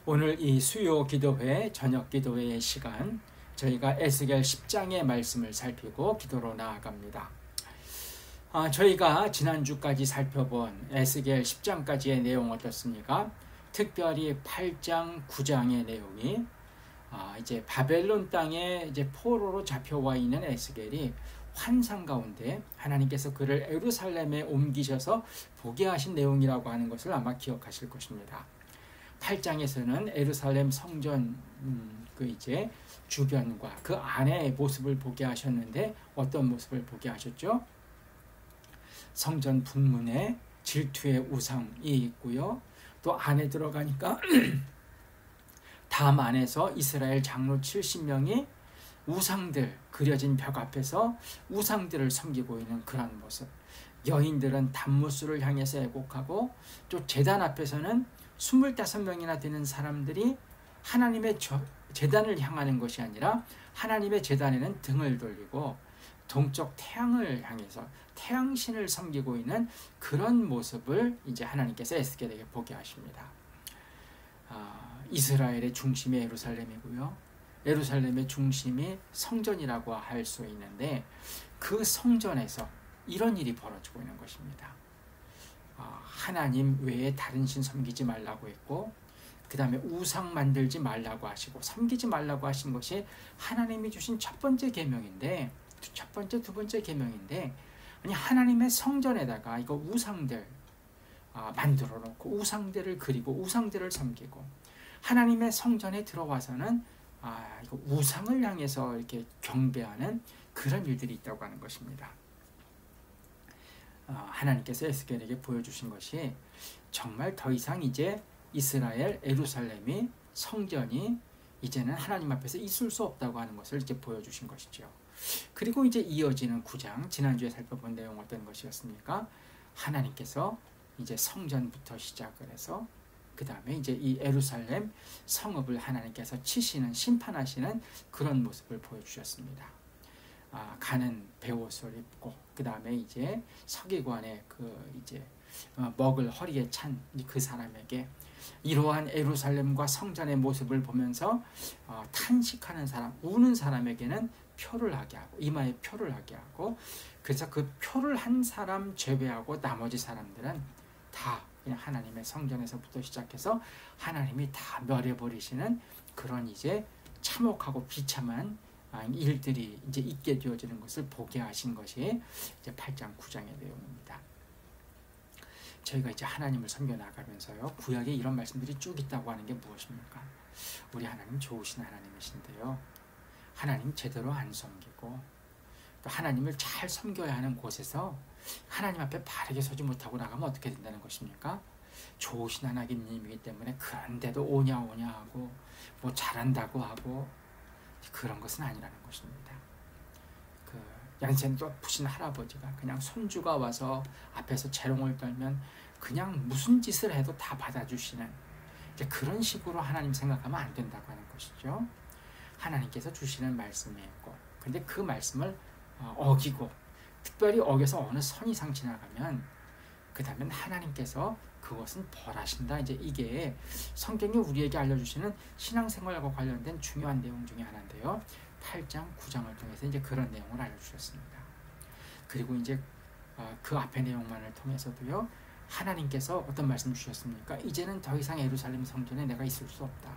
오늘 이 수요 기도회, 저녁 기도회의 시간, 저희가 에스겔 10장의 말씀을 살피고 기도로 나아갑니다. 저희가 지난주까지 살펴본 에스겔 10장까지의 내용 어떻습니까? 특별히 8장, 9장의 내용이 이제 바벨론 땅에 이제 포로로 잡혀와 있는 에스겔이 환상 가운데 하나님께서 그를 예루살렘에 옮기셔서 보게 하신 내용이라고 하는 것을 아마 기억하실 것입니다. 8장에서는 예루살렘 성전 그 이제 주변과 그 안의 모습을 보게 하셨는데 어떤 모습을 보게 하셨죠? 성전 북문에 질투의 우상이 있고요. 또 안에 들어가니까 담 안에서 이스라엘 장로 70명이 우상들, 그려진 벽 앞에서 우상들을 섬기고 있는 그런 모습. 여인들은 단무스를 향해서 애곡하고 또 제단 앞에서는 25명이나 되는 사람들이 하나님의 제단을 향하는 것이 아니라 하나님의 제단에는 등을 돌리고 동쪽 태양을 향해서 태양신을 섬기고 있는 그런 모습을 이제 하나님께서 에스겔에게 보게 하십니다. 이스라엘의 중심이 예루살렘이고요. 예루살렘의 중심이 성전이라고 할 수 있는데 그 성전에서 이런 일이 벌어지고 있는 것입니다. 하나님 외에 다른 신 섬기지 말라고 했고, 그 다음에 우상 만들지 말라고 하시고 섬기지 말라고 하신 것이 하나님이 주신 첫 번째 계명인데, 첫 번째, 두 번째 계명인데, 아니 하나님의 성전에다가 이거 우상들 만들어 놓고 우상들을 그리고 우상들을 섬기고 하나님의 성전에 들어와서는 이거 우상을 향해서 이렇게 경배하는 그런 일들이 있다고 하는 것입니다. 하나님께서 에스겔에게 보여주신 것이 정말 더 이상 이제 이스라엘 예루살렘이 성전이 이제는 하나님 앞에서 있을 수 없다고 하는 것을 이제 보여주신 것이죠. 그리고 이제 이어지는 9장, 지난주에 살펴본 내용 어떤 것이었습니까? 하나님께서 이제 성전부터 시작을 해서 그 다음에 이제 이 예루살렘 성읍을 하나님께서 치시는, 심판하시는 그런 모습을 보여주셨습니다. 가는 베옷을 입고 그 다음에 이제 서기관의 그 이제 먹을 허리에 찬 그 사람에게 이러한 예루살렘과 성전의 모습을 보면서 탄식하는 사람, 우는 사람에게는 표를 하게 하고 이마에 표를 하게 하고, 그래서 그 표를 한 사람 제외하고 나머지 사람들은 다 그냥 하나님의 성전에서부터 시작해서 하나님이 다 멸해버리시는 그런 이제 참혹하고 비참한 일들이 이제 있게 되어지는 것을 보게 하신 것이 이제 8장, 9장의 내용입니다. 저희가 이제 하나님을 섬겨 나가면서요, 구약에 이런 말씀들이 쭉 있다고 하는 게 무엇입니까? 우리 하나님 좋으신 하나님이신데요, 하나님 제대로 안 섬기고 또 하나님을 잘 섬겨야 하는 곳에서 하나님 앞에 바르게 서지 못하고 나가면 어떻게 된다는 것입니까? 좋으신 하나님이기 때문에 그런데도 오냐 하고 뭐 잘한다고 하고 그런 것은 아니라는 것입니다. 그 연세는 높으신 할아버지가 그냥 손주가 와서 앞에서 재롱을 떨면 그냥 무슨 짓을 해도 다 받아주시는 이제 그런 식으로 하나님 생각하면 안 된다고 하는 것이죠. 하나님께서 주시는 말씀이 있고, 근데 그 말씀을 어기고 특별히 어겨서 어느 선 이상 지나가면 그 다음엔 하나님께서 그것은 벌하신다. 이제 이게 성경이 우리에게 알려주시는 신앙생활과 관련된 중요한 내용 중에 하나인데요. 8장, 9장을 통해서 이제 그런 내용을 알려주셨습니다. 그리고 이제 그 앞의 내용만을 통해서도요, 하나님께서 어떤 말씀 주셨습니까? 이제는 더 이상 예루살렘 성전에 내가 있을 수 없다.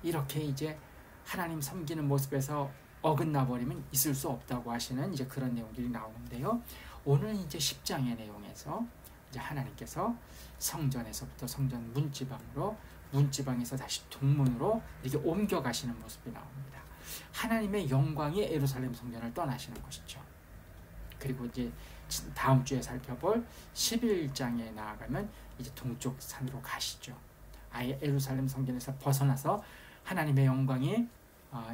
이렇게 이제 하나님 섬기는 모습에서 어긋나 버리면 있을 수 없다고 하시는 이제 그런 내용들이 나오는데요. 오늘 이제 10장의 내용에서 이제 하나님께서 성전에서부터 성전 문지방으로, 문지방에서 다시 동문으로 이렇게 옮겨가시는 모습이 나옵니다. 하나님의 영광이 예루살렘 성전을 떠나시는 것이죠. 그리고 이제 다음 주에 살펴볼 11장에 나아가면 이제 동쪽 산으로 가시죠. 아예 예루살렘 성전에서 벗어나서 하나님의 영광이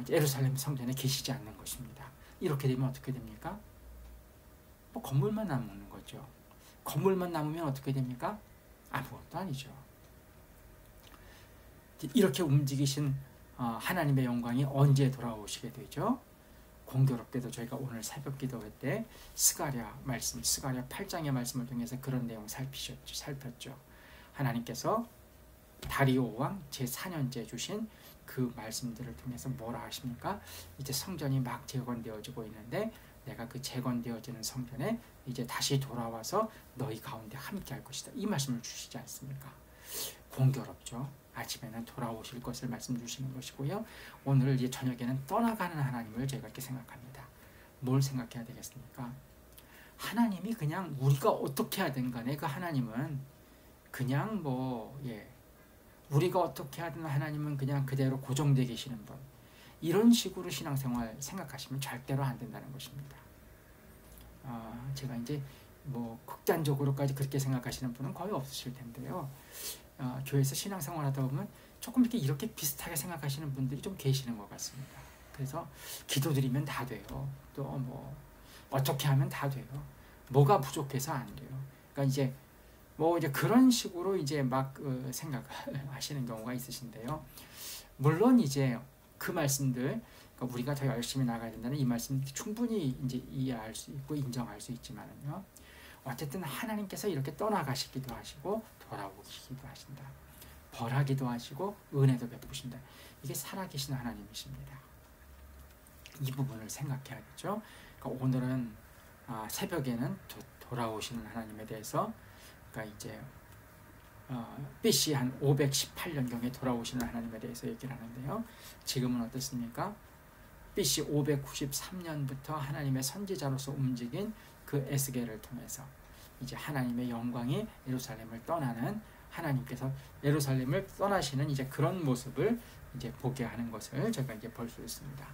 예루살렘 성전에 계시지 않는 것입니다. 이렇게 되면 어떻게 됩니까? 뭐 건물만 남는 거죠. 건물만 남으면 어떻게 됩니까? 아무것도 아니죠. 이렇게 움직이신 하나님의 영광이 언제 돌아오시게 되죠? 공교롭게도 저희가 오늘 새벽 기도회 때 스가랴 8장의 말씀을 통해서 그런 내용 살폈죠. 하나님께서 다리오 왕 제4년째 주신 그 말씀들을 통해서 뭐라 하십니까? 이제 성전이 막 재건되어지고 있는데 내가 그 재건되어지는 성전에 이제 다시 돌아와서 너희 가운데 함께 할 것이다. 이 말씀을 주시지 않습니까? 공교롭죠. 아침에는 돌아오실 것을 말씀 주시는 것이고요. 오늘 이제 저녁에는 떠나가는 하나님을 제가 이렇게 생각합니다. 뭘 생각해야 되겠습니까? 하나님이 그냥 우리가 어떻게 하든 간에 그 하나님은 그냥 우리가 어떻게 하든 하나님은 그냥 그대로 고정되어 계시는 분. 이런 식으로 신앙생활 생각하시면 절대로 안 된다는 것입니다. 제가 이제 극단적으로까지 그렇게 생각하시는 분은 거의 없으실 텐데요. 교회에서 신앙생활 하다 보면 조금 이렇게 비슷하게 생각하시는 분들이 좀 계시는 것 같습니다. 그래서 기도드리면 다 돼요. 또 어떻게 하면 다 돼요. 뭐가 부족해서 안 돼요. 그러니까 이제 그런 식으로 이제 막 생각하시는 경우가 있으신데요. 물론 이제 그 말씀들, 그러니까 우리가 더 열심히 나가야 된다는 이 말씀 충분히 이제 이해할 수 있고 인정할 수 있지만은요. 어쨌든 하나님께서 이렇게 떠나가시기도 하시고 돌아오시기도 하신다. 벌하기도 하시고 은혜도 베푸신다. 이게 살아계신 하나님이십니다. 이 부분을 생각해야겠죠. 그러니까 오늘은 새벽에는 돌아오시는 하나님에 대해서, 그러니까 이제 BC 한 518년경에 돌아오시는 하나님에 대해서 얘기를 하는데요. 지금은 어떻습니까? BC 593년부터 하나님의 선지자로서 움직인 그 에스겔을 통해서 이제 하나님의 영광이 예루살렘을 떠나는, 하나님께서 예루살렘을 떠나시는 이제 그런 모습을 이제 보게 하는 것을 제가 이제 볼 수 있습니다.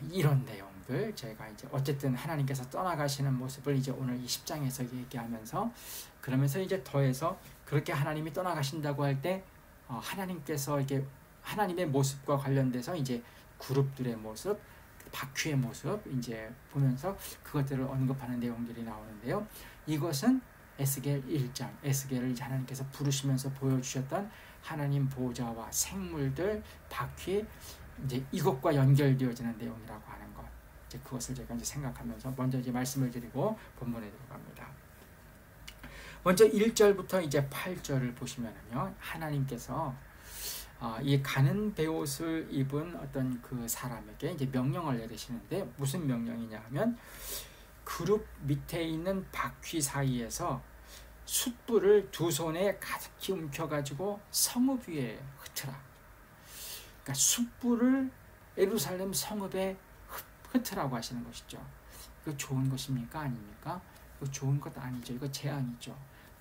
이런 내용들 제가 이제 어쨌든 하나님께서 떠나가시는 모습을 이제 오늘 이 10장에서 얘기하면서, 그러면서 이제 더해서 그렇게 하나님이 떠나가신다고 할 때 하나님께서 이게 하나님의 모습과 관련돼서 이제 그룹들의 모습, 바퀴의 모습 이제 보면서 그것들을 언급하는 내용들이 나오는데요. 이것은 에스겔 1장, 에스겔을 이제 하나님께서 부르시면서 보여주셨던 하나님 보좌와 생물들, 바퀴, 이제 이것과 연결되어지는 내용이라고 하는 것, 이제 그것을 제가 이제 생각하면서 먼저 이제 말씀을 드리고 본문에 들어갑니다. 먼저 1절부터 이제 8절을 보시면은요, 하나님께서 이 가는 베옷을 입은 어떤 그 사람에게 이제 명령을 내리시는데, 무슨 명령이냐 하면 그룹 밑에 있는 바퀴 사이에서 숯불을 두 손에 가득히 움켜가지고 성읍 위에 흩으라. 그러니까 숯불을 예루살렘 성읍에 흩으라고 하시는 것이죠. 이거 좋은 것입니까? 아닙니까? 이거 좋은 것 아니죠. 이거 재앙이죠.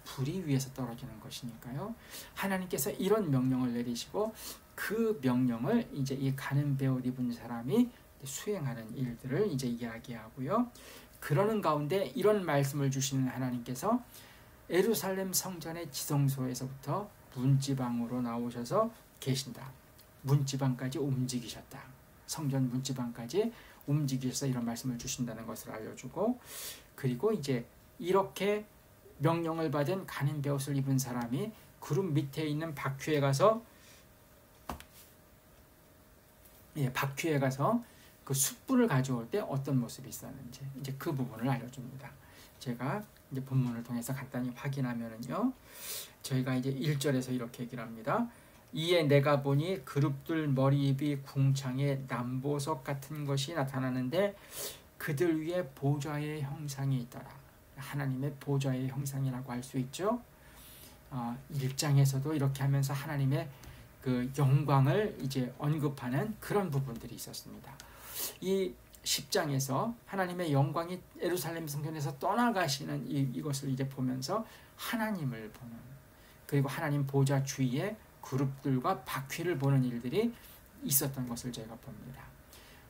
불이 위에서 떨어지는 것이니까요. 하나님께서 이런 명령을 내리시고 그 명령을 이제 이 가는 베옷 입은 사람이 수행하는 일들을 이제 이야기하고요. 그러는 가운데 이런 말씀을 주시는 하나님께서 예루살렘 성전의 지성소에서부터 문지방으로 나오셔서 계신다. 문지방까지 움직이셨다. 성전 문지방까지 움직이셔서 이런 말씀을 주신다는 것을 알려주고, 그리고 이제 이렇게 명령을 받은 가는 베옷을 입은 사람이 그룹 밑에 있는 바퀴에 가서 그 숯불을 가져올 때 어떤 모습이 있었는지 이제 그 부분을 알려줍니다. 제가 이제 본문을 통해서 간단히 확인하면은요, 저희가 이제 1절에서 이렇게 얘기를 합니다. 이에 내가 보니 그룹들 머리잎이 궁창에 남보석 같은 것이 나타나는데 그들 위에 보좌의 형상이 있더라. 하나님의 보좌의 형상이라고 할 수 있죠. 1장에서도 이렇게 하면서 하나님의 그 영광을 이제 언급하는 그런 부분들이 있었습니다. 이 10장에서 하나님의 영광이 예루살렘 성전에서 떠나가시는 이것을 이제 보면서 하나님을 보는, 그리고 하나님 보좌 주위에 그룹들과 바퀴를 보는 일들이 있었던 것을 제가 봅니다.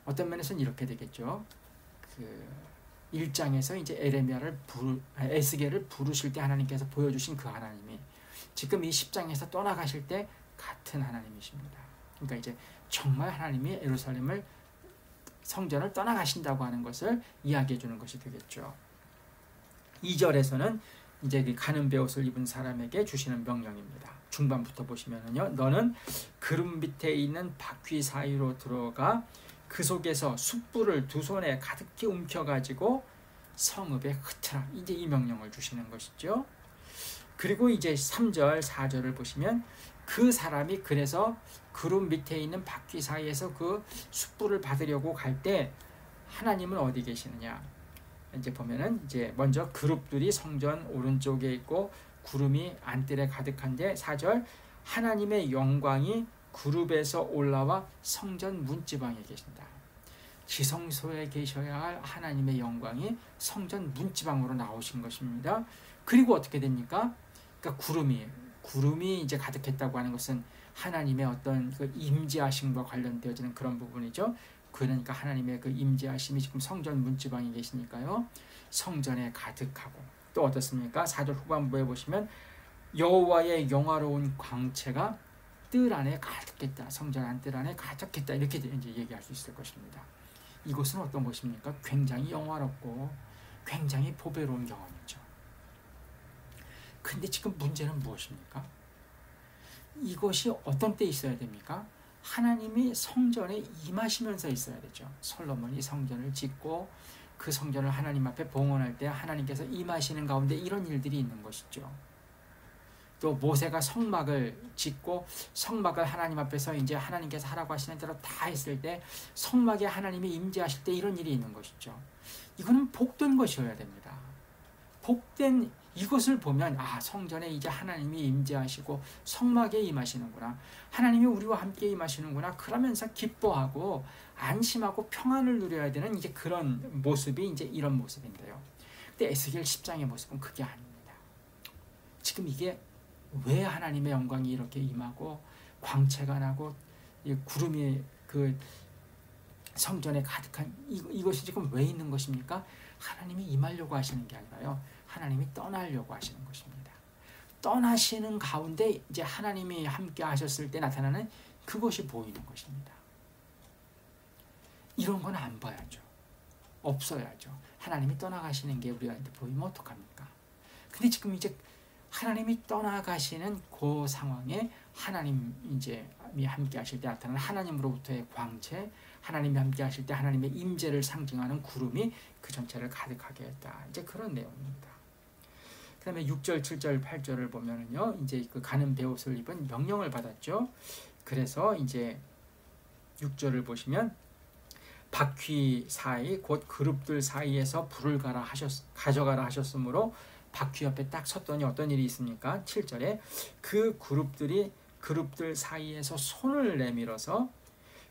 어떤 면에서는 이렇게 되겠죠. 1장에서 이제 에스겔을 부르실 때 하나님께서 보여주신 그 하나님이 지금 이 10장에서 떠나가실 때 같은 하나님이십니다. 그러니까 이제 정말 하나님이 예루살렘을 성전을 떠나가신다고 하는 것을 이야기해 주는 것이 되겠죠. 2절에서는 이제 가는 베옷을 입은 사람에게 주시는 명령입니다. 중반부터 보시면은요, 너는 그룹 밑에 있는 바퀴 사이로 들어가 그 속에서 숯불을 두 손에 가득히 움켜가지고 성읍에 흩으라. 이제 이 명령을 주시는 것이죠. 그리고 이제 3절, 4절을 보시면 그 사람이 그래서 그룹 밑에 있는 바퀴 사이에서 그 숯불을 받으려고 갈 때 하나님은 어디 계시느냐? 이제 보면은 이제 먼저 그룹들이 성전 오른쪽에 있고 구름이 안뜰에 가득한데 4절 하나님의 영광이 그룹에서 올라와 성전 문지방에 계신다. 지성소에 계셔야 할 하나님의 영광이 성전 문지방으로 나오신 것입니다. 그리고 어떻게 됩니까? 그러니까 구름이 이제 가득했다고 하는 것은 하나님의 어떤 그 임재하심과 관련되어지는 그런 부분이죠. 그러니까 하나님의 그 임재하심이 지금 성전 문지방에 계시니까요. 성전에 가득하고 또 어떻습니까? 4절 후반부에 보시면 여호와의 영화로운 광채가 뜰 안에 가득했다. 성전 안뜰 안에 가득했다. 이렇게 이제 얘기할 수 있을 것입니다. 이곳은 어떤 곳입니까? 굉장히 영화롭고 굉장히 보배로운 경험이죠. 근데 지금 문제는 무엇입니까? 이것이 어떤 때 있어야 됩니까? 하나님이 성전에 임하시면서 있어야 되죠. 솔로몬이 성전을 짓고 그 성전을 하나님 앞에 봉헌할 때 하나님께서 임하시는 가운데 이런 일들이 있는 것이죠. 또 모세가 성막을 짓고 성막을 하나님 앞에서 이제 하나님께서 하라고 하시는 대로 다 했을 때 성막에 하나님이 임재하실 때 이런 일이 있는 것이죠. 이거는 복된 것이어야 됩니다. 복된 이것을 보면 성전에 이제 하나님이 임재하시고 성막에 임하시는구나. 하나님이 우리와 함께 임하시는구나. 그러면서 기뻐하고 안심하고 평안을 누려야 되는 이제 그런 모습이 이제 이런 모습인데요. 근데 에스겔 10장의 모습은 그게 아닙니다. 지금 이게 왜 하나님의 영광이 이렇게 임하고 광채가 나고 구름이 그 성전에 가득한 이것이 지금 왜 있는 것입니까? 하나님이 임하려고 하시는 게 아니라요. 하나님이 떠나려고 하시는 것입니다. 떠나시는 가운데 이제 하나님이 함께 하셨을 때 나타나는 그것이 보이는 것입니다. 이런 건 안 봐야죠. 없어야죠. 하나님이 떠나가시는 게 우리한테 보이면 어떡합니까? 근데 지금 이제 하나님이 떠나가시는 그 상황에 하나님 이제 함께 하실 때 나타나는 하나님으로부터의 광채, 하나님이 함께 하실 때 하나님의 임재를 상징하는 구름이 그 전체를 가득하게 했다. 이제 그런 내용입니다. 그 다음에 6절, 7절, 8절을 보면은요, 이제 그 가는 베옷을 입은 명령을 받았죠. 그래서 이제 6절을 보시면 바퀴 사이 곧 그룹들 사이에서 불을 가져가라 하셨으므로 바퀴 옆에 딱 섰더니 어떤 일이 있습니까? 7절에 그 그룹들 사이에서 손을 내밀어서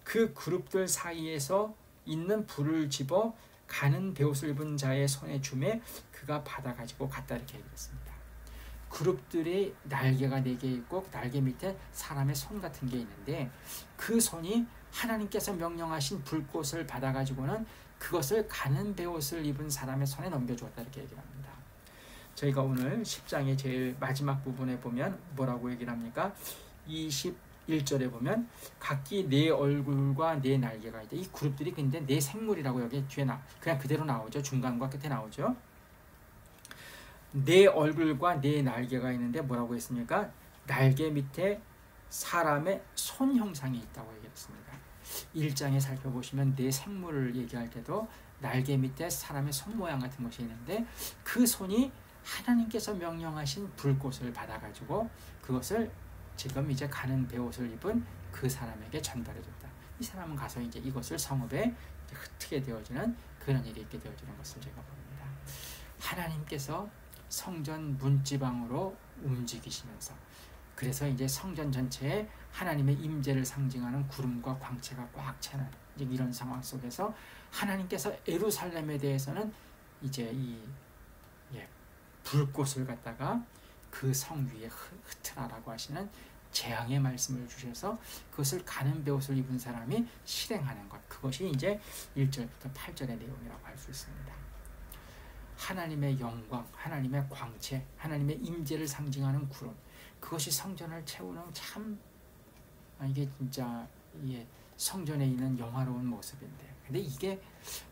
그 그룹들 사이에서 있는 불을 집어 가는 베옷을 입은 자의 손에 주매 그가 받아가지고 갔다 이렇게 얘기했습니다. 그룹들의 날개가 4개 있고 날개 밑에 사람의 손 같은 게 있는데 그 손이 하나님께서 명령하신 불꽃을 받아가지고는 그것을 가는 베옷을 입은 사람의 손에 넘겨주었다 이렇게 얘기를 합니다. 저희가 오늘 10장의 제일 마지막 부분에 보면 뭐라고 얘기를 합니까? 21절에 보면 각기 4 얼굴과 4 날개가 있다. 이 그룹들이 근데 4 생물이라고 여기 뒤에 그냥 그대로 나오죠. 중간과 끝에 나오죠. 4 얼굴과 4 날개가 있는데 뭐라고 했습니까? 날개 밑에 사람의 손 형상이 있다고 얘기했습니다. 1장에 살펴보시면 4 생물을 얘기할 때도 날개 밑에 사람의 손 모양 같은 것이 있는데 그 손이 하나님께서 명령하신 불꽃을 받아가지고 그것을 지금 이제 가는 베옷을 입은 그 사람에게 전달해줬다. 이 사람은 가서 이제 이것을 성읍에 흩게 되어지는 그런 일이 있게 되어지는 것을 제가 봅니다. 하나님께서 성전 문지방으로 움직이시면서 그래서 이제 성전 전체에 하나님의 임재를 상징하는 구름과 광채가 꽉 차는 이런 상황 속에서 하나님께서 예루살렘에 대해서는 이제 이 불꽃을 갖다가 그 성 위에 흩으라라고 하시는 재앙의 말씀을 주셔서 그것을 가는 베옷을 입은 사람이 실행하는 것, 그것이 이제 1절부터 8절의 내용이라고 할 수 있습니다. 하나님의 영광, 하나님의 광채, 하나님의 임재를 상징하는 구름, 그것이 성전을 채우는 참 이게 진짜 성전에 있는 영화로운 모습인데, 근데 이게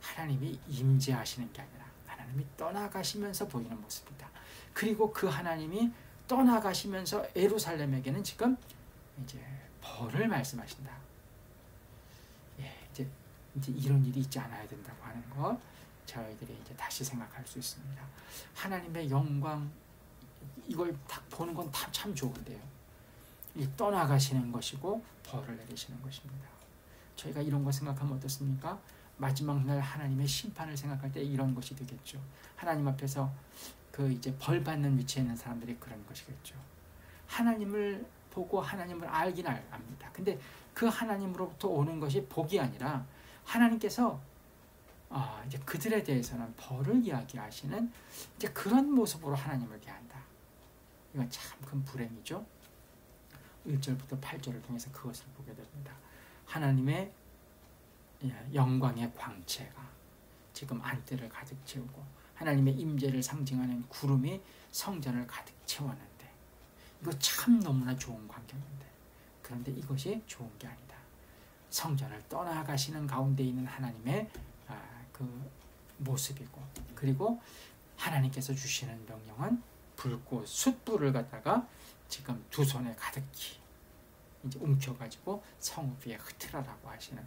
하나님이 임재하시는 게 아니라 하나님이 떠나가시면서 보이는 모습이다. 그리고 그 하나님이 떠나가시면서 예루살렘에게는 지금 이제 벌을 말씀하신다. 이제 이런 일이 있지 않아야 된다고 하는 것 저희들이 이제 다시 생각할 수 있습니다. 하나님의 영광 이걸 딱 보는 건 참 좋은데요. 이 떠나가시는 것이고 벌을 내리시는 것입니다. 저희가 이런 거 생각하면 어떻습니까? 마지막 날 하나님의 심판을 생각할 때 이런 것이 되겠죠. 하나님 앞에서 그 이제 벌 받는 위치에 있는 사람들이 그런 것이겠죠. 하나님을 보고 하나님을 알긴 압니다. 근데 그 하나님으로부터 오는 것이 복이 아니라 하나님께서 이제 그들에 대해서는 벌을 이야기하시는 이제 그런 모습으로 하나님을 대한다. 이건 참 큰 불행이죠. 1절부터 8절을 통해서 그것을 보게 됩니다. 하나님의 영광의 광채가 지금 안뜰을 가득 채우고 하나님의 임재를 상징하는 구름이 성전을 가득 채웠는데 이거 참 너무나 좋은 광경인데 그런데 이것이 좋은 게 아니다. 성전을 떠나가시는 가운데 있는 하나님의 그 모습이고 그리고 하나님께서 주시는 명령은 붉고 숯불을 갖다가 지금 두 손에 가득히 이제 움켜가지고 성읍 위에 흩으라라고 하시는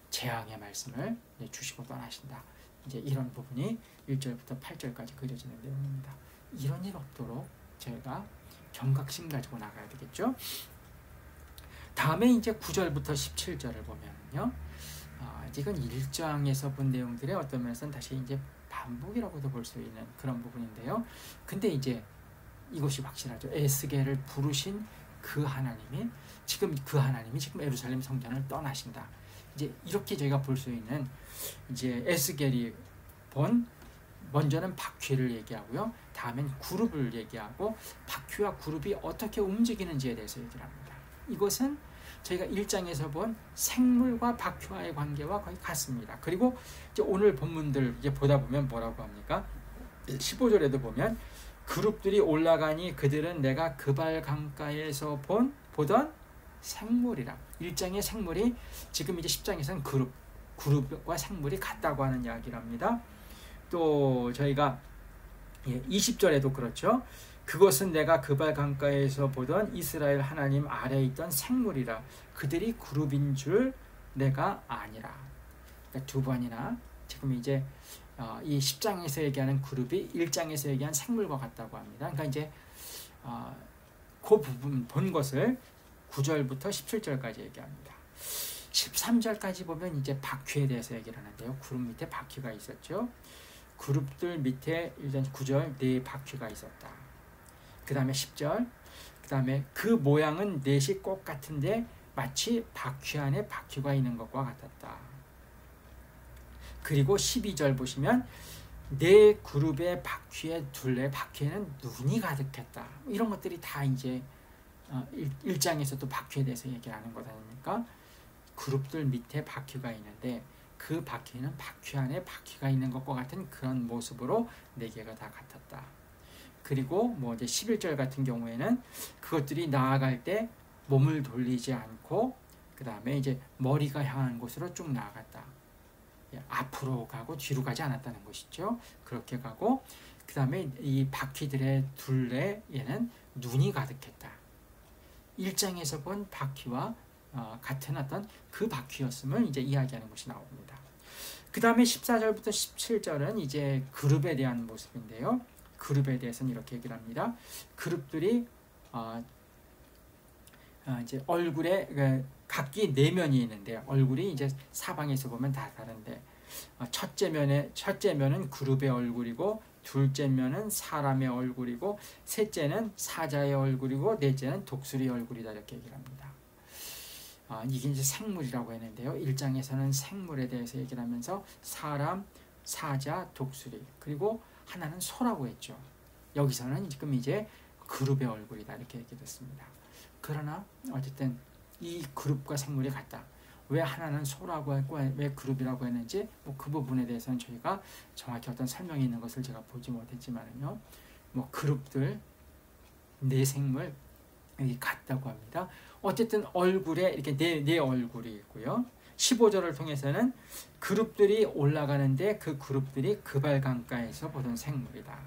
재앙의 말씀을 주시고 떠나신다. 이제 이런 부분이 1절부터 8절까지 그려지는 내용입니다. 이런 일 없도록 저희가 경각심 가지고 나가야 되겠죠. 다음에 이제 9절부터 17절을 보면요. 이건 1장에서 본 내용들의 어떤 면에서는 다시 이제 반복이라고도 볼 수 있는 그런 부분인데요. 근데 이제 이것이 확실하죠. 에스겔을 부르신 그 하나님이 지금 예루살렘 성전을 떠나신다. 이제 이렇게 저희가 볼 수 있는 이제 에스겔이 본 먼저는 바퀴를 얘기하고요. 다음엔 그룹을 얘기하고 바퀴와 그룹이 어떻게 움직이는지에 대해서 얘기를 합니다. 이것은 저희가 1장에서 본 생물과 바퀴와의 관계와 거의 같습니다. 그리고 이제 오늘 본문들 이제 보다 보면 뭐라고 합니까? 15절에도 보면 그룹들이 올라가니 그들은 내가 그발 강가에서 보던 생물이라. 1장의 생물이 지금 이제 10장에서는 그룹과 생물이 같다고 하는 이야기를 합니다. 또 저희가 20절에도 그렇죠. 그것은 내가 그발 강가에서 보던 이스라엘 하나님 아래에 있던 생물이라. 그들이 그룹인 줄 내가 아니라. 그러니까 두 번이나 지금 이제 이 10장에서 얘기하는 그룹이 1장에서 얘기한 생물과 같다고 합니다. 그러니까 이제 그 부분 본 것을 9절부터 17절까지 얘기합니다. 13절까지 보면 이제 바퀴에 대해서 얘기를 하는데요. 그룹 밑에 바퀴가 있었죠. 그룹들 밑에 일단 9절 네 바퀴가 있었다. 그 다음에 10절 그 다음에 그 모양은 넷이 꼭 같은데 마치 바퀴 안에 바퀴가 있는 것과 같았다. 그리고 12절 보시면 네 그룹의 바퀴의 둘레 바퀴에는 눈이 가득했다. 이런 것들이 다 이제 1장에서도 바퀴에 대해서 얘기하는 것 아닙니까? 그룹들 밑에 바퀴가 있는데 그 바퀴는 바퀴 안에 바퀴가 있는 것과 같은 그런 모습으로 네 개가 다 같았다. 그리고 뭐 이제 11절 같은 경우에는 그것들이 나아갈 때 몸을 돌리지 않고 그 다음에 이제 머리가 향한 곳으로 쭉 나아갔다. 앞으로 가고 뒤로 가지 않았다는 것이죠. 그렇게 가고 그 다음에 이 바퀴들의 둘레에는 눈이 가득했다. 1장에서 본 바퀴와 같은 어떤 그 바퀴였음을 이제 이야기하는 것이 나옵니다. 그 다음에 14절부터 17절은 이제 그룹에 대한 모습인데요. 그룹에 대해서는 이렇게 얘기를 합니다. 그룹들이 이제 얼굴에 각기 내면이 있는데 얼굴이 이제 사방에서 보면 다 다른데 첫째 면은 그룹의 얼굴이고 둘째 면은 사람의 얼굴이고 셋째는 사자의 얼굴이고 넷째는 독수리 얼굴이다 이렇게 얘기를 합니다. 이게 이제 생물이라고 했는데요. 1장에서는 생물에 대해서 얘기를 하면서 사람, 사자, 독수리 그리고 하나는 소라고 했죠. 여기서는 지금 이제 그룹의 얼굴이다 이렇게 얘기했습니다. 그러나 어쨌든 이 그룹과 생물이 같다. 왜 하나는 소라고 했고 왜 그룹이라고 했는지 뭐 그 부분에 대해서는 저희가 정확히 어떤 설명이 있는 것을 제가 보지 못했지만요. 뭐 그룹들 네 생물 여기 같다고 합니다. 어쨌든 얼굴에 이렇게 네 얼굴이 있고요. 15절을 통해서는 그룹들이 올라가는데 그 그룹들이 그발 강가에서 보던 생물이다.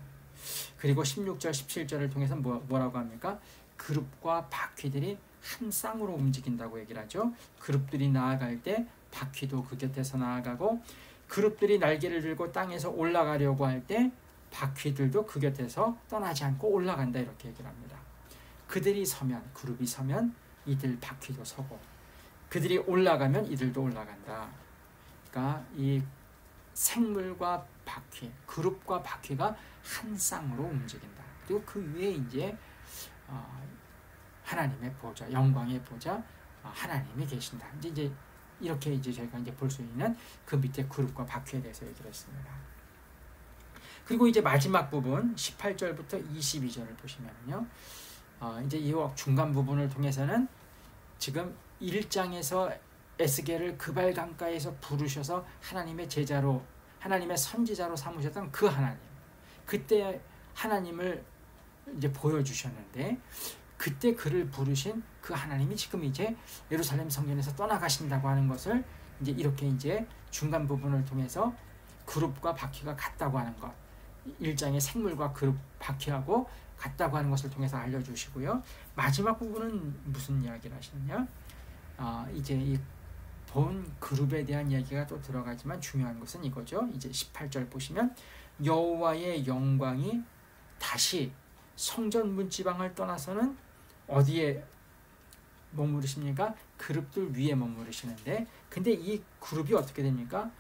그리고 16절 17절을 통해서 뭐라고 합니까? 그룹과 바퀴들이 한 쌍으로 움직인다고 얘기를 하죠. 그룹들이 나아갈 때 바퀴도 그 곁에서 나아가고 그룹들이 날개를 들고 땅에서 올라가려고 할 때 바퀴들도 그 곁에서 떠나지 않고 올라간다 이렇게 얘기를 합니다. 그들이 서면, 그룹이 서면 이들 바퀴도 서고 그들이 올라가면 이들도 올라간다. 그러니까 이 생물과 바퀴, 그룹과 바퀴가 한 쌍으로 움직인다. 그리고 그 위에 이제 하나님의 보좌, 영광의 보좌, 하나님이 계신다. 이제 이렇게 이제 저희가 이제 볼 수 있는 그 밑에 그룹과 바퀴에 대해서 얘기를 했습니다. 그리고 이제 마지막 부분 18절부터 22절을 보시면요, 이제 이 중간 부분을 통해서는 지금 1장에서 에스겔을 그발 강가에서 부르셔서 하나님의 제자로, 하나님의 선지자로 삼으셨던 그 하나님, 그때 하나님을 이제 보여주셨는데, 그때 그를 부르신 그 하나님이 지금 이제 예루살렘 성전에서 떠나가신다고 하는 것을 이제 이렇게 이제 중간 부분을 통해서 그룹과 바퀴가 같다고 하는 것, 1장의 생물과 그룹 바퀴하고 같다고 하는 것을 통해서 알려주시고요. 마지막 부분은 무슨 이야기를 하시느냐? 이제 이 본 그룹에 대한 이야기가 또 들어가지만 중요한 것은 이거죠. 이제 18절 보시면 여호와의 영광이 다시 성전 문지방을 떠나서는 어디에 머무르십니까? 그룹들 위에 머무르시는데, 근데 이 그룹이 어떻게 됩니까?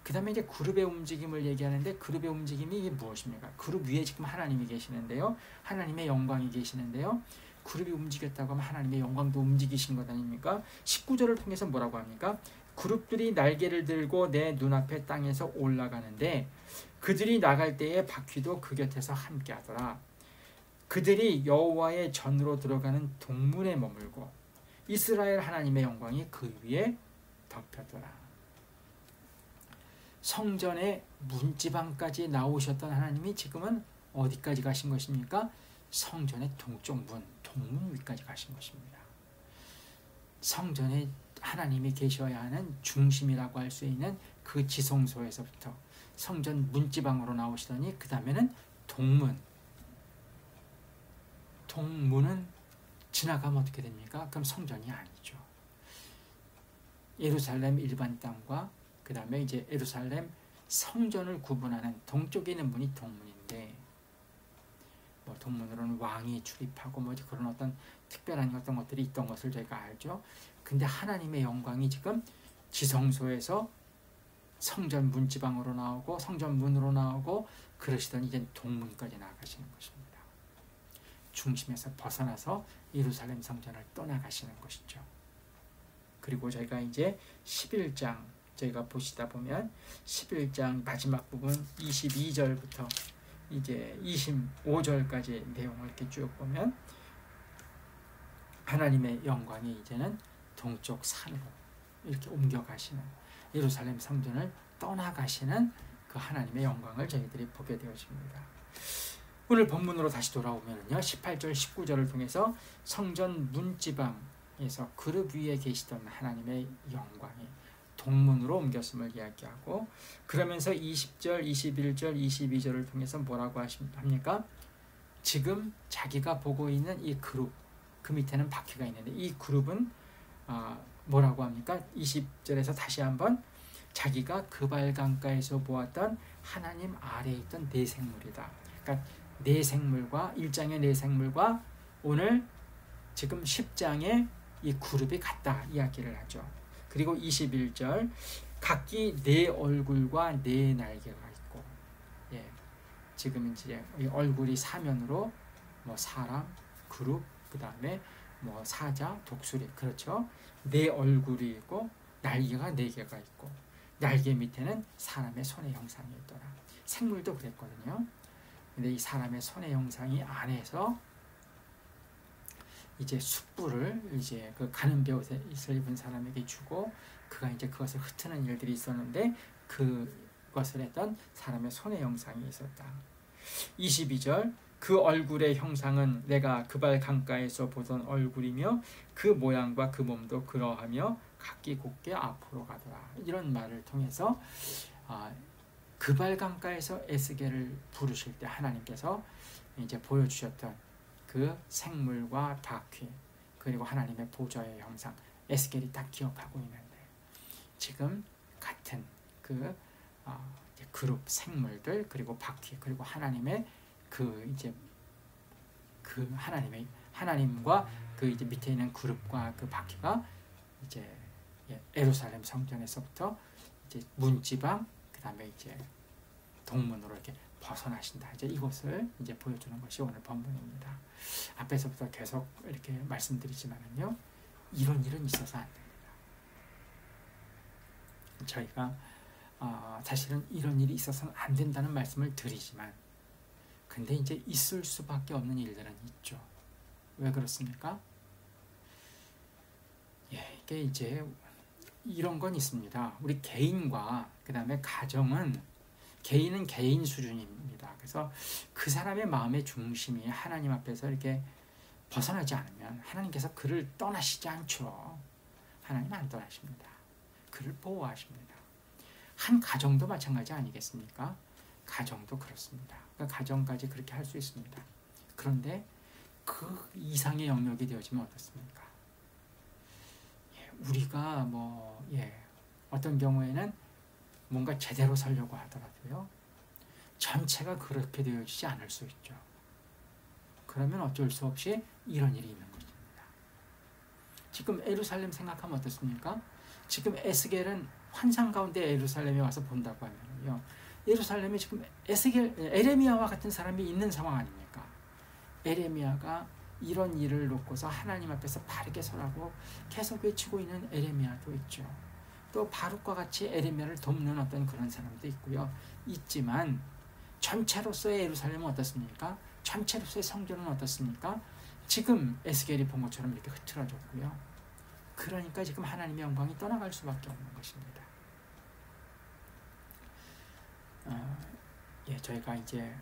그 다음에 이제 그룹의 움직임을 얘기하는데, 그룹의 움직임이 이게 무엇입니까? 그룹 위에 지금 하나님이 계시는데요, 하나님의 영광이 계시는데요, 그룹이 움직였다고 하면 하나님의 영광도 움직이신 것 아닙니까? 19절을 통해서 뭐라고 합니까? 그룹들이 날개를 들고 내 눈앞에 땅에서 올라가는데 그들이 나갈 때에 바퀴도 그 곁에서 함께 하더라. 그들이 여호와의 전으로 들어가는 동문에 머물고 이스라엘 하나님의 영광이 그 위에 덮여더라. 성전의 문지방까지 나오셨던 하나님이 지금은 어디까지 가신 것입니까? 성전의 동쪽 문, 동문 위까지 가신 것입니다. 성전에 하나님이 계셔야 하는 중심이라고 할 수 있는 그 지성소에서부터 성전 문지방으로 나오시더니 그 다음에는 동문, 동문은 지나가면 어떻게 됩니까? 그럼 성전이 아니죠. 예루살렘 일반 땅과 그 다음에 이제 예루살렘 성전을 구분하는 동쪽에 있는 문이 동문인데, 뭐 동문으로는 왕이 출입하고 뭐 그런 어떤 특별한 어떤 것들이 있던 것을 저희가 알죠. 근데 하나님의 영광이 지금 지성소에서 성전 문지방으로 나오고 성전 문으로 나오고 그러시더니 이제 동문까지 나아가시는 것입니다. 중심에서 벗어나서 예루살렘 성전을 떠나가시는 것이죠. 그리고 저희가 이제 11장 저희가 보시다 보면 11장 마지막 부분 22절부터 이제 25절까지 내용을 이렇게 쭉 보면 하나님의 영광이 이제는 동쪽 산으로 이렇게 옮겨가시는, 예루살렘 성전을 떠나가시는 그 하나님의 영광을 저희들이 보게 되어집니다. 오늘 본문으로 다시 돌아오면요, 18절 19절을 통해서 성전 문지방에서 그룹 위에 계시던 하나님의 영광이 동문으로 옮겼음을 이야기하고, 그러면서 20절, 21절, 22절을 통해서 뭐라고 합니까? 지금 자기가 보고 있는 이 그룹, 그 밑에는 바퀴가 있는데 이 그룹은 뭐라고 합니까? 20절에서 다시 한번 자기가 그발 강가에서 보았던 하나님 아래에 있던 네 생물이다. 그러니까 네 생물과 1장의 네 생물과 오늘 지금 10장의 이 그룹이 같다 이야기를 하죠. 그리고 21절 각기 네 얼굴과 네 날개가 있고, 지금 이제 얼굴이 사면으로 뭐 사람, 그룹, 그 다음에 뭐 사자, 독수리, 그렇죠. 네 얼굴이 있고 날개가 네 개가 있고 날개 밑에는 사람의 손의 형상이 있더라. 생물도 그랬거든요. 근데 이 사람의 손의 형상이 안에서 이제 숯불을 이제 그 가는 벼옷을 입은 사람에게 주고 그가 이제 그것을 흩트는 일들이 있었는데 그것을 했던 사람의 손의 형상이 있었다. 22절 그 얼굴의 형상은 내가 그발 강가에서 보던 얼굴이며 그 모양과 그 몸도 그러하며 각기 곧게 앞으로 가더라. 이런 말을 통해서 그발 강가에서 에스겔을 부르실 때 하나님께서 이제 보여주셨던 그 생물과 바퀴 그리고 하나님의 보좌의 형상 에스겔이 딱 기억하고 있는데 지금 같은 그 이제 그룹 생물들 그리고 바퀴 그리고 하나님의 그 이제 그 하나님과 그 이제 밑에 있는 그룹과 그 바퀴가 이제 예루살렘 성전에서부터 이제 문지방 그다음에 이제 동문으로 이렇게 벗어나신다. 이제 이것을 이제 보여주는 것이 오늘 본문입니다. 앞에서부터 계속 이렇게 말씀드리지만은요, 이런 일은 있어서 안 됩니다. 저희가 사실은 이런 일이 있어서는 안 된다는 말씀을 드리지만, 근데 이제 있을 수밖에 없는 일들은 있죠. 왜 그렇습니까? 이게 이제 이런 건 있습니다. 우리 개인과 그 다음에 가정은 개인은 개인 수준입니다. 그래서 그 사람의 마음의 중심이 하나님 앞에서 이렇게 벗어나지 않으면 하나님께서 그를 떠나시지 않죠. 하나님 안 떠나십니다. 그를 보호하십니다. 한 가정도 마찬가지 아니겠습니까? 가정도 그렇습니다. 그러니까 가정까지 그렇게 할 수 있습니다. 그런데 그 이상의 영역이 되어지면 어떻습니까? 우리가 어떤 경우에는 뭔가 제대로 살려고 하더라도요, 전체가 그렇게 되어지지 않을 수 있죠. 그러면 어쩔 수 없이 이런 일이 있는 것입니다. 지금 예루살렘 생각하면 어떻습니까? 지금 에스겔은 환상 가운데 예루살렘에 와서 본다고 하면요, 예루살렘에 지금 에레미야와 같은 사람이 있는 상황 아닙니까? 에레미야가 이런 일을 놓고서 하나님 앞에서 바르게 서라고 계속 외치고 있는 에레미야도 있죠. 또 바룩과 같이 에레미야를 돕는 어떤 그런 사람도 있고요. 있지만 전체로서의 예루살렘은 어떻습니까? 전체로서의 성전은 어떻습니까? 지금 에스겔이 본 것처럼 이렇게 흐트러졌고요. 그러니까 지금 하나님의 영광이 떠나갈 수밖에 없는 것입니다. 저희가 이제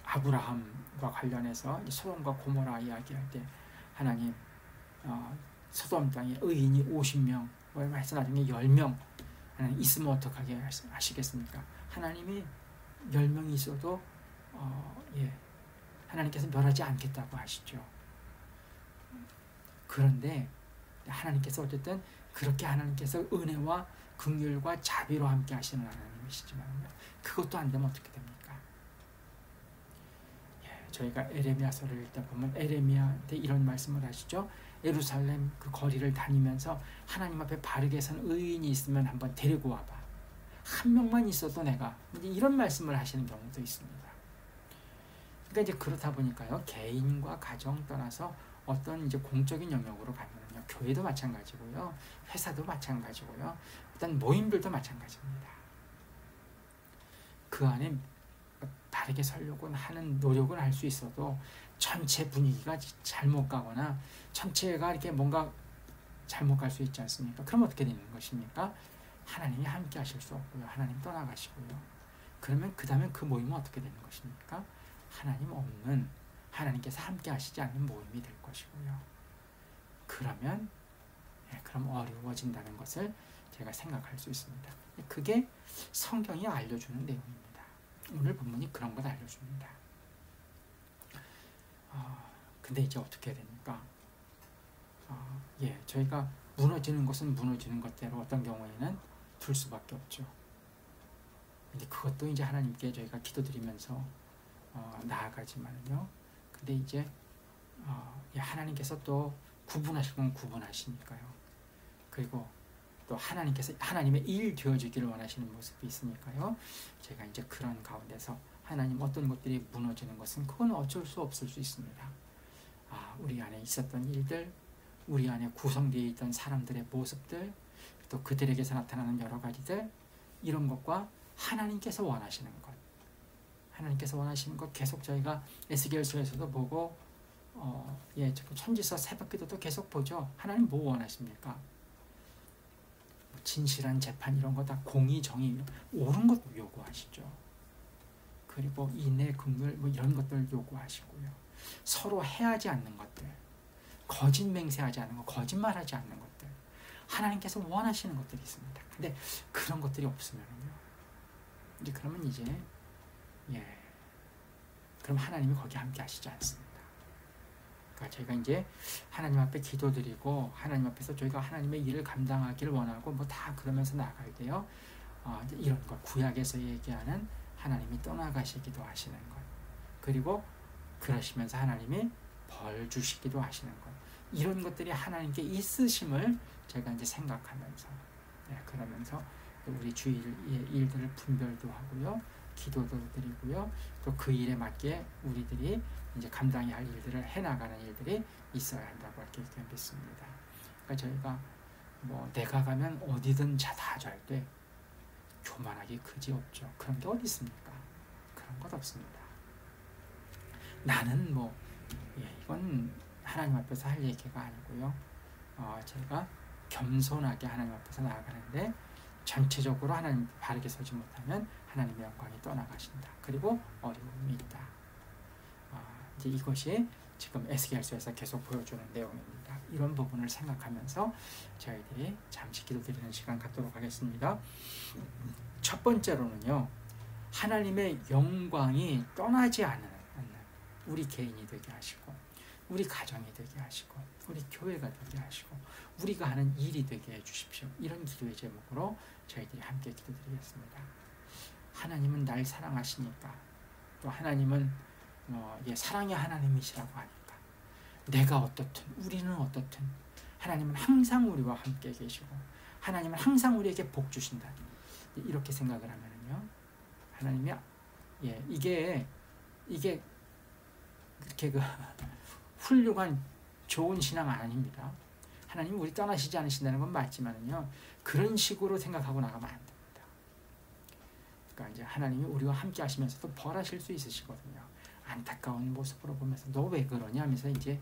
아브라함과 관련해서 소돔과 고모라 이야기할 때 하나님 소돔 땅에 의인이 50명 해서 나중에 10명 하나님 있으면 어떡하게 하시겠습니까? 하나님이 10명이 있어도 하나님께서 멸하지 않겠다고 하시죠. 그런데 하나님께서 어쨌든 그렇게 하나님께서 은혜와 긍휼과 자비로 함께 하시는 하나님이시지만요, 그것도 안 되면 어떻게 됩니까? 저희가 에레미야서를 읽다 보면 에레미야한테 이런 말씀을 하시죠. 예루살렘 그 거리를 다니면서 하나님 앞에 바르게 선 의인이 있으면 한번 데리고 와봐. 한 명만 있어도 내가, 이제 이런 말씀을 하시는 경우도 있습니다. 그러니까 이제 그렇다 보니까요, 개인과 가정 떠나서 어떤 이제 공적인 영역으로 가면요, 교회도 마찬가지고요, 회사도 마찬가지고요, 어떤 모임들도 마찬가지입니다. 그 안에 바르게 서려고 하는 노력을 할 수 있어도 전체 분위기가 잘못 가거나 전체가 이렇게 뭔가 잘못 갈 수 있지 않습니까? 그럼 어떻게 되는 것입니까? 하나님이 함께 하실 수 없고요. 하나님 떠나가시고요. 그러면 그 다음에 그 모임은 어떻게 되는 것입니까? 하나님 없는, 하나님께서 함께 하시지 않는 모임이 될 것이고요. 그러면 그럼 어려워진다는 것을 제가 생각할 수 있습니다. 그게 성경이 알려주는 내용입니다. 오늘 본문이 그런 것 알려줍니다. 근데 이제 어떻게 해야 됩니까? 저희가 무너지는 것은 무너지는 것대로 어떤 경우에는 둘 수밖에 없죠. 근데 그것도 이제 하나님께 저희가 기도드리면서 나아가지만요. 근데 이제 하나님께서 또 구분하실 건 구분하시니까요. 그리고 또 하나님께서 하나님의 일 되어주기를 원하시는 모습이 있으니까요. 제가 이제 그런 가운데서 하나님 어떤 것들이 무너지는 것은 그건 어쩔 수 없을 수 있습니다. 우리 안에 있었던 일들, 우리 안에 구성되어 있던 사람들의 모습들, 또 그들에게서 나타나는 여러 가지들, 이런 것과 하나님께서 원하시는 것, 하나님께서 원하시는 것 계속 저희가 에스겔서에서도 보고 천지서 새벽기도도 계속 보죠. 하나님 뭐 원하십니까? 진실한 재판 이런 거 다 공의, 정의, 옳은 것 요구하시죠. 그리고 인내, 긍휼 이런 것들 요구하시고요. 서로 해하지 않는 것들, 거짓 맹세하지 않는 것, 거짓말하지 않는 것들, 하나님께서 원하시는 것들이 있습니다. 근데 그런 것들이 없으면요, 이제 그러면 이제 그럼 하나님이 거기 함께 하시지 않습니다. 그러니까 저희가 이제 하나님 앞에 기도드리고 하나님 앞에서 저희가 하나님의 일을 감당하기를 원하고 다 그러면서 나아갈 때요, 이제 이런 것, 구약에서 얘기하는 하나님이 떠나가시기도 하시는 것, 그리고 그러시면서 하나님이 벌 주시기도 하시는 것, 이런 것들이 하나님께 있으심을 제가 이제 생각하면서, 그러면서 우리 주일의 일들을 분별도 하고요, 기도도 드리고요, 또 그 일에 맞게 우리들이 이제 감당해야 할 일들을 해나가는 일들이 있어야 한다고 이렇게 믿습니다. 그러니까 저희가 뭐 내가 가면 어디든 다 잘 돼, 교만하기 그지 없죠. 그런 게 어디 있습니까? 그런 것 없습니다. 나는 뭐 이건 하나님 앞에서 할 얘기가 아니고요. 제가 겸손하게 하나님 앞에서 나아가는데 전체적으로 하나님 바르게 서지 못하면 하나님의 영광이 떠나가신다. 그리고 어려움이 있다. 이제 이것이 지금 에스겔서에서 계속 보여주는 내용입니다. 이런 부분을 생각하면서 저희들이 잠시 기도드리는 시간 갖도록 하겠습니다. 첫 번째로는요, 하나님의 영광이 떠나지 않는 우리 개인이 되게 하시고, 우리 가정이 되게 하시고, 우리 교회가 되게 하시고, 우리가 하는 일이 되게 해주십시오. 이런 기도의 제목으로 저희들이 함께 기도드리겠습니다. 하나님은 날 사랑하시니까, 또 하나님은 사랑의 하나님이시라고 하니까, 내가 어떻든 우리는 어떻든 하나님은 항상 우리와 함께 계시고 하나님은 항상 우리에게 복 주신다. 이렇게 생각을 하면은요, 하나님이 이게 그렇게 훌륭한 좋은 신앙 아닙니다. 하나님이 우리 떠나시지 않으신다는 건 맞지만은요, 그런 식으로 생각하고 나가면 안 됩니다. 그러니까 이제 하나님이 우리와 함께 하시면서도 벌하실 수 있으시거든요. 안타까운 모습으로 보면서 너 왜 그러냐 하면서 이제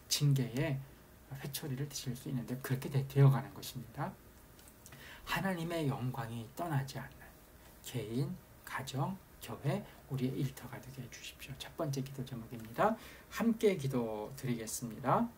징계의 회초리를 드실 수 있는데, 그렇게 되어가는 것입니다. 하나님의 영광이 떠나지 않는 개인, 가정, 교회, 우리의 일터가 되게 해주십시오. 첫 번째 기도 제목입니다. 함께 기도 드리겠습니다.